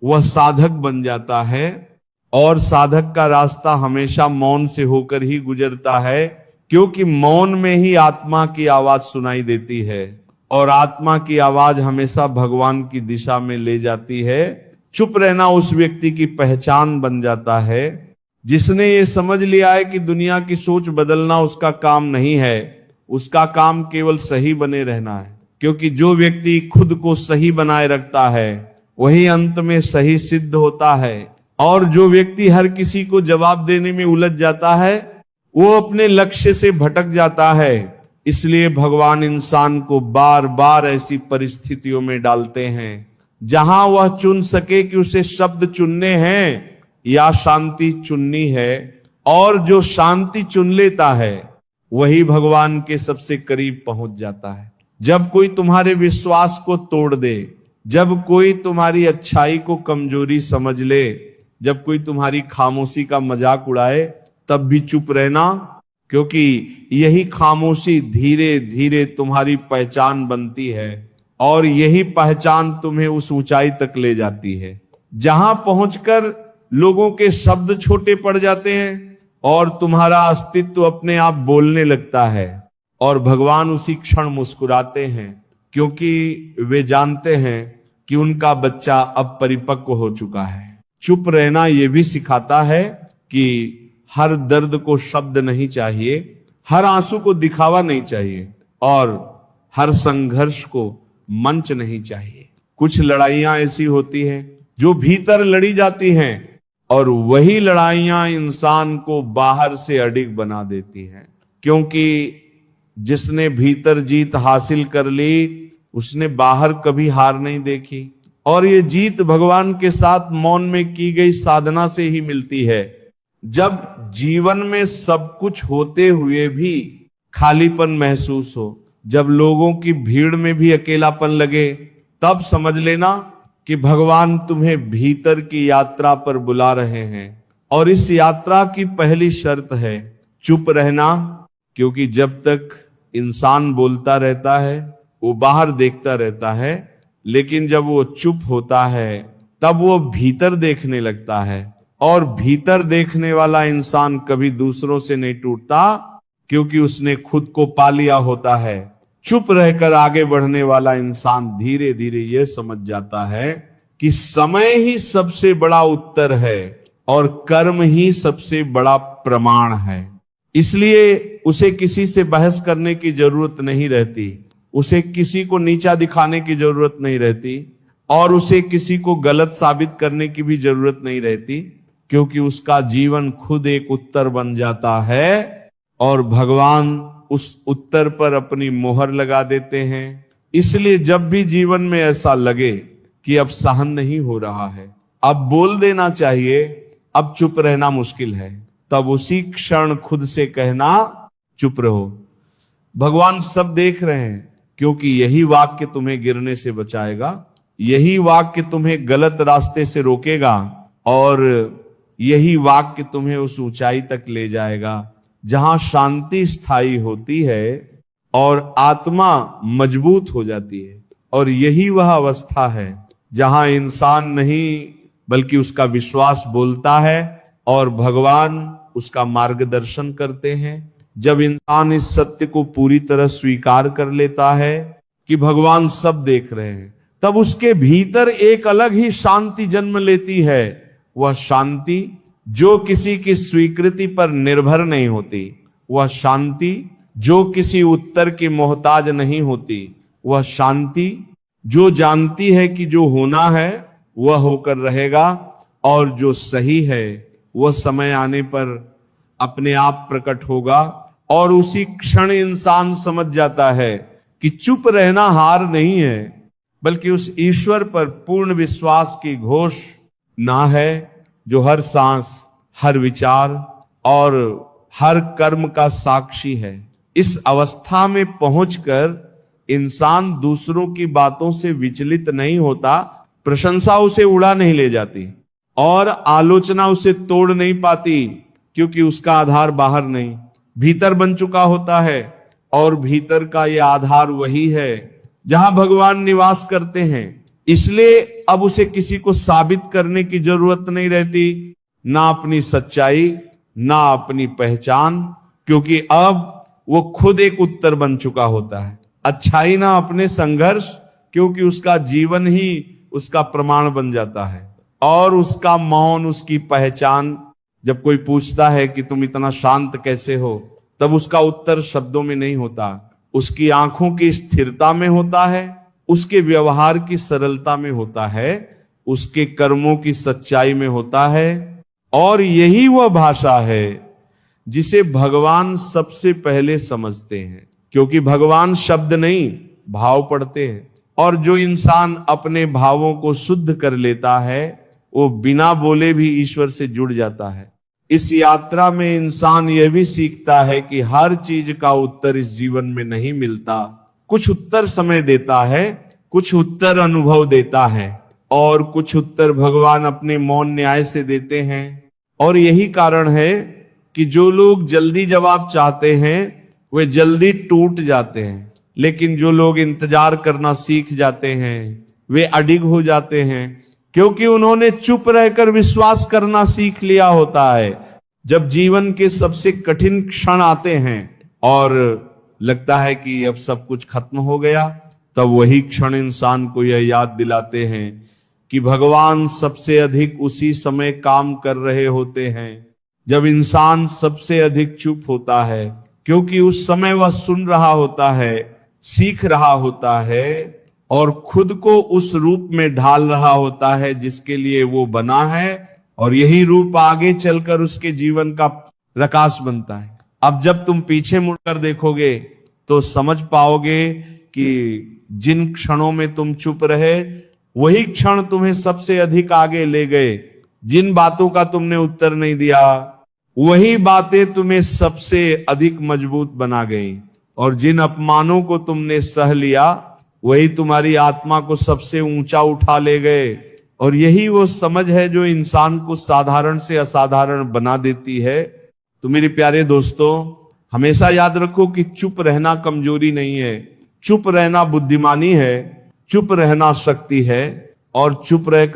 वह साधक बन जाता है। और साधक का रास्ता हमेशा मौन से होकर ही गुजरता है, क्योंकि मौन में ही आत्मा की आवाज सुनाई देती है, और आत्मा की आवाज हमेशा भगवान की दिशा में ले जाती है। चुप रहना उस व्यक्ति की पहचान बन जाता है जिसने ये समझ लिया है कि दुनिया की सोच बदलना उसका काम नहीं है, उसका काम केवल सही बने रहना है। क्योंकि जो व्यक्ति खुद को सही बनाए रखता है वही अंत में सही सिद्ध होता है, और जो व्यक्ति हर किसी को जवाब देने में उलझ जाता है वो अपने लक्ष्य से भटक जाता है। इसलिए भगवान इंसान को बार बार ऐसी परिस्थितियों में डालते हैं जहां वह चुन सके कि उसे शब्द चुनने हैं या शांति चुननी है। और जो शांति चुन लेता है वही भगवान के सबसे करीब पहुंच जाता है। जब कोई तुम्हारे विश्वास को तोड़ दे, जब कोई तुम्हारी अच्छाई को कमजोरी समझ ले, जब कोई तुम्हारी खामोशी का मजाक उड़ाए, तब भी चुप रहना, क्योंकि यही खामोशी धीरे धीरे तुम्हारी पहचान बनती है, और यही पहचान तुम्हें उस ऊंचाई तक ले जाती है जहां पहुंचकर लोगों के शब्द छोटे पड़ जाते हैं और तुम्हारा अस्तित्व अपने आप बोलने लगता है। और भगवान उसी क्षण मुस्कुराते हैं, क्योंकि वे जानते हैं कि उनका बच्चा अब परिपक्व हो चुका है। चुप रहना यह भी सिखाता है कि हर दर्द को शब्द नहीं चाहिए, हर आंसू को दिखावा नहीं चाहिए, और हर संघर्ष को मंच नहीं चाहिए। कुछ लड़ाइयां ऐसी होती हैं जो भीतर लड़ी जाती हैं और वही लड़ाइयां इंसान को बाहर से अडिग बना देती हैं, क्योंकि जिसने भीतर जीत हासिल कर ली उसने बाहर कभी हार नहीं देखी। और ये जीत भगवान के साथ मौन में की गई साधना से ही मिलती है। जब जीवन में सब कुछ होते हुए भी खालीपन महसूस हो, जब लोगों की भीड़ में भी अकेलापन लगे, तब समझ लेना कि भगवान तुम्हें भीतर की यात्रा पर बुला रहे हैं। और इस यात्रा की पहली शर्त है चुप रहना, क्योंकि जब तक इंसान बोलता रहता है वो बाहर देखता रहता है, लेकिन जब वो चुप होता है तब वो भीतर देखने लगता है। और भीतर देखने वाला इंसान कभी दूसरों से नहीं टूटता, क्योंकि उसने खुद को पा लिया होता है। चुप रहकर आगे बढ़ने वाला इंसान धीरे धीरे यह समझ जाता है कि समय ही सबसे बड़ा उत्तर है और कर्म ही सबसे बड़ा प्रमाण है। इसलिए उसे किसी से बहस करने की जरूरत नहीं रहती, उसे किसी को नीचा दिखाने की जरूरत नहीं रहती, और उसे किसी को गलत साबित करने की भी जरूरत नहीं रहती, क्योंकि उसका जीवन खुद एक उत्तर बन जाता है और भगवान उस उत्तर पर अपनी मोहर लगा देते हैं। इसलिए जब भी जीवन में ऐसा लगे कि अब सहन नहीं हो रहा है, अब बोल देना चाहिए, अब चुप रहना मुश्किल है, तब उसी क्षण खुद से कहना चुप रहो, भगवान सब देख रहे हैं। क्योंकि यही वाक्य तुम्हें गिरने से बचाएगा, यही वाक्य तुम्हें गलत रास्ते से रोकेगा, और यही वाक्य तुम्हें उस ऊंचाई तक ले जाएगा जहां शांति स्थायी होती है और आत्मा मजबूत हो जाती है। और यही वह अवस्था है जहां इंसान नहीं बल्कि उसका विश्वास बोलता है और भगवान उसका मार्गदर्शन करते हैं। जब इंसान इस सत्य को पूरी तरह स्वीकार कर लेता है कि भगवान सब देख रहे हैं, तब उसके भीतर एक अलग ही शांति जन्म लेती है। वह शांति जो किसी की स्वीकृति पर निर्भर नहीं होती, वह शांति जो किसी उत्तर की मोहताज नहीं होती, वह शांति जो जानती है कि जो होना है वह होकर रहेगा और जो सही है वह समय आने पर अपने आप प्रकट होगा। और उसी क्षण इंसान समझ जाता है कि चुप रहना हार नहीं है, बल्कि उस ईश्वर पर पूर्ण विश्वास की घोष ना है जो हर सांस, हर विचार और हर कर्म का साक्षी है। इस अवस्था में पहुंचकर इंसान दूसरों की बातों से विचलित नहीं होता, प्रशंसा उसे उड़ा नहीं ले जाती और आलोचना उसे तोड़ नहीं पाती, क्योंकि उसका आधार बाहर नहीं भीतर बन चुका होता है। और भीतर का यह आधार वही है जहां भगवान निवास करते हैं। इसलिए अब उसे किसी को साबित करने की जरूरत नहीं रहती, ना अपनी सच्चाई ना अपनी पहचान, क्योंकि अब वो खुद एक उत्तर बन चुका होता है। अच्छाई ना अपने संघर्ष, क्योंकि उसका जीवन ही उसका प्रमाण बन जाता है। और उसका मौन, उसकी पहचान। जब कोई पूछता है कि तुम इतना शांत कैसे हो, तब उसका उत्तर शब्दों में नहीं होता, उसकी आंखों की स्थिरता में होता है, उसके व्यवहार की सरलता में होता है, उसके कर्मों की सच्चाई में होता है। और यही वह भाषा है जिसे भगवान सबसे पहले समझते हैं, क्योंकि भगवान शब्द नहीं भाव पढ़ते हैं। और जो इंसान अपने भावों को शुद्ध कर लेता है वो बिना बोले भी ईश्वर से जुड़ जाता है। इस यात्रा में इंसान यह भी सीखता है कि हर चीज का उत्तर इस जीवन में नहीं मिलता। कुछ उत्तर समय देता है, कुछ उत्तर अनुभव देता है, और कुछ उत्तर भगवान अपने मौन न्याय से देते हैं। और यही कारण है कि जो लोग जल्दी जवाब चाहते हैं वे जल्दी टूट जाते हैं, लेकिन जो लोग इंतजार करना सीख जाते हैं वे अडिग हो जाते हैं, क्योंकि उन्होंने चुप रहकर विश्वास करना सीख लिया होता है। जब जीवन के सबसे कठिन क्षण आते हैं और लगता है कि अब सब कुछ खत्म हो गया, तब वही क्षण इंसान को यह याद दिलाते हैं कि भगवान सबसे अधिक उसी समय काम कर रहे होते हैं जब इंसान सबसे अधिक चुप होता है, क्योंकि उस समय वह सुन रहा होता है, सीख रहा होता है और खुद को उस रूप में ढाल रहा होता है जिसके लिए वो बना है, और यही रूप आगे चलकर उसके जीवन का प्रकाश बनता है। अब जब तुम पीछे मुड़कर देखोगे तो समझ पाओगे कि जिन क्षणों में तुम चुप रहे वही क्षण तुम्हें सबसे अधिक आगे ले गए। जिन बातों का तुमने उत्तर नहीं दिया वही बातें तुम्हें सबसे अधिक मजबूत बना गई, और जिन अपमानों को तुमने सह लिया वही तुम्हारी आत्मा को सबसे ऊंचा उठा ले गए। और यही वो समझ है जो इंसान को साधारण से असाधारण बना देती है। तो मेरे प्यारे दोस्तों, हमेशा याद रखो कि चुप रहना कमजोरी नहीं है, चुप रहना बुद्धिमानी है, चुप रहना शक्ति है, और चुप रहकर